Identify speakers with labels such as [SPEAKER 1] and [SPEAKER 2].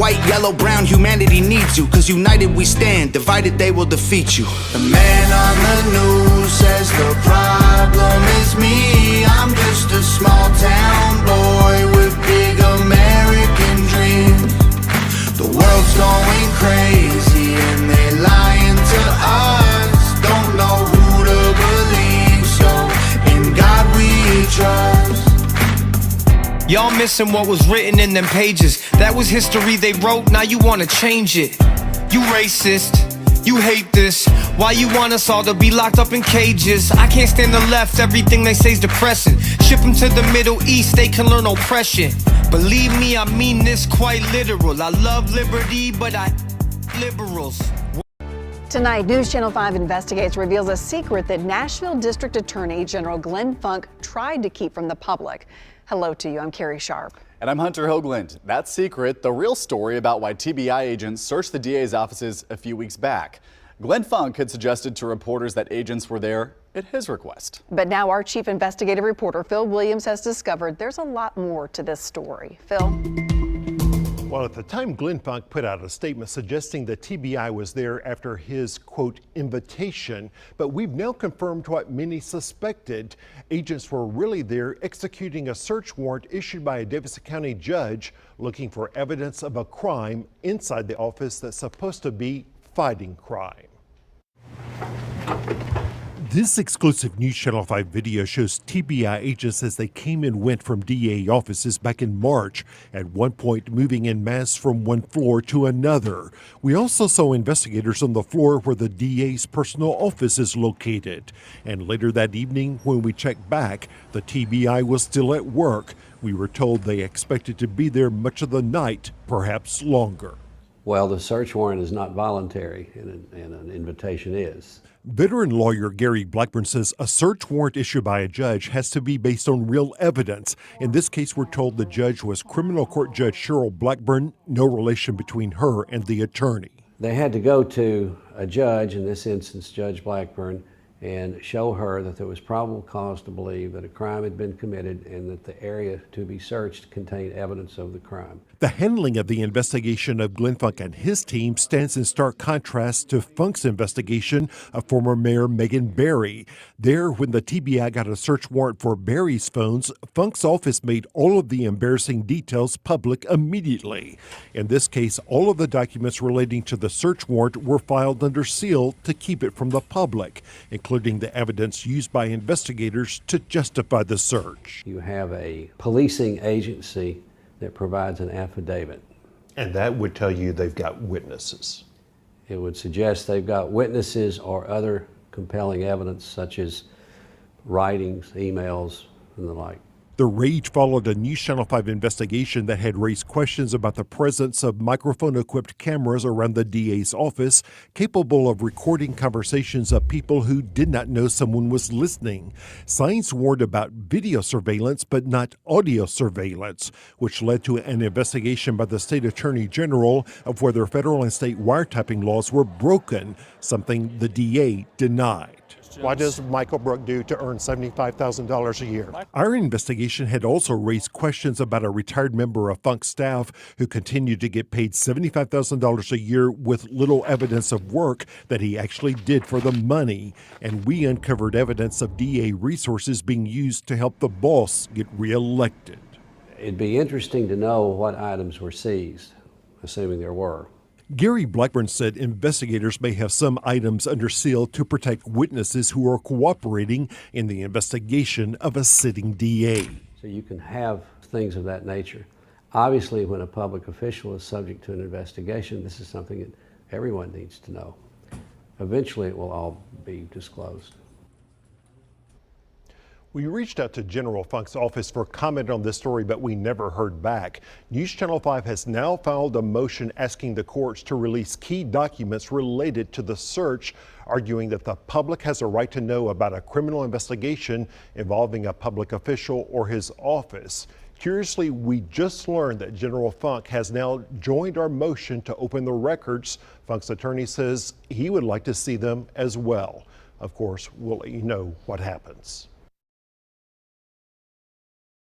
[SPEAKER 1] white, yellow, brown, humanity needs you. Cause united we stand, divided they will defeat you. The man on the news says the problem is me. I'm just a small town boy with big American dreams. The world's going crazy and they lying to us. Don't know who to believe, so in God we trust.
[SPEAKER 2] Y'all missing what was written in them pages. That was history they wrote, now you wanna change it. You racist, you hate this. Why you want us all to be locked up in cages? I can't stand the left, everything they say's depressing. Ship them to the Middle East, they can learn oppression. Believe me, I mean this quite literal. I love liberty, but I liberals.
[SPEAKER 3] Tonight, News Channel 5 Investigates reveals a secret that Nashville District Attorney General Glenn Funk tried to keep from the public. Hello to you, I'm Carrie Sharp.
[SPEAKER 4] And I'm Hunter Hoagland. That secret, the real story about why TBI agents searched the DA's offices a few weeks back. Glenn Funk had suggested to reporters that agents were there at his request.
[SPEAKER 3] But now our chief investigative reporter, Phil Williams, has discovered there's a lot more to this story. Phil?
[SPEAKER 5] Well, at the time, Glenn Funk put out a statement suggesting that TBI was there after his, quote, invitation. But we've now confirmed what many suspected. Agents were really there executing a search warrant issued by a Davidson County judge looking for evidence of a crime inside the office that's supposed to be fighting crime. This exclusive News Channel 5 video shows TBI agents as they came and went from DA offices back in March, at one point moving en masse from one floor to another. We also saw investigators on the floor where the DA's personal office is located. And later that evening, when we checked back, the TBI was still at work. We were told they expected to be there much of the night, perhaps longer.
[SPEAKER 6] Well, the search warrant is not voluntary, and an invitation is.
[SPEAKER 5] Veteran lawyer Gary Blackburn says a search warrant issued by a judge has to be based on real evidence. In this case, we're told the judge was criminal court judge Cheryl Blackburn, no relation between her and the attorney.
[SPEAKER 6] They had to go to a judge, in this instance Judge Blackburn, and show her that there was probable cause to believe that a crime had been committed and that the area to be searched contained evidence of the crime.
[SPEAKER 5] The handling of the investigation of Glenn Funk and his team stands in stark contrast to Funk's investigation of former Mayor Megan Barry. There, when the TBI got a search warrant for Barry's phones, Funk's office made all of the embarrassing details public immediately. In this case, all of the documents relating to the search warrant were filed under seal to keep it from the public, including the evidence used by investigators to justify the search.
[SPEAKER 6] You have a policing agency that provides an affidavit.
[SPEAKER 5] And that would tell you they've got witnesses.
[SPEAKER 6] It would suggest they've got witnesses or other compelling evidence such as writings, emails, and the like.
[SPEAKER 5] The rage followed a News Channel 5 investigation that had raised questions about the presence of microphone-equipped cameras around the DA's office, capable of recording conversations of people who did not know someone was listening. Signs warned about video surveillance, but not audio surveillance, which led to an investigation by the state attorney general of whether federal and state wiretapping laws were broken, something the DA denied. What does Michael Brook do to earn $75,000 a year? Our investigation had also raised questions about a retired member of Funk's staff who continued to get paid $75,000 a year with little evidence of work that he actually did for the money. And we uncovered evidence of DA resources being used to help the boss get reelected.
[SPEAKER 6] It'd be interesting to know what items were seized, assuming there were.
[SPEAKER 5] Gary Blackburn said investigators may have some items under seal to protect witnesses who are cooperating in the investigation of a sitting DA.
[SPEAKER 6] So you can have things of that nature. Obviously, when a public official is subject to an investigation, this is something that everyone needs to know. Eventually, it will all be disclosed.
[SPEAKER 5] We reached out to General Funk's office for comment on this story, but we never heard back. News Channel 5 has now filed a motion asking the courts to release key documents related to the search, arguing that the public has a right to know about a criminal investigation involving a public official or his office. Curiously, we just learned that General Funk has now joined our motion to open the records. Funk's attorney says he would like to see them as well. Of course, we'll let you know what happens.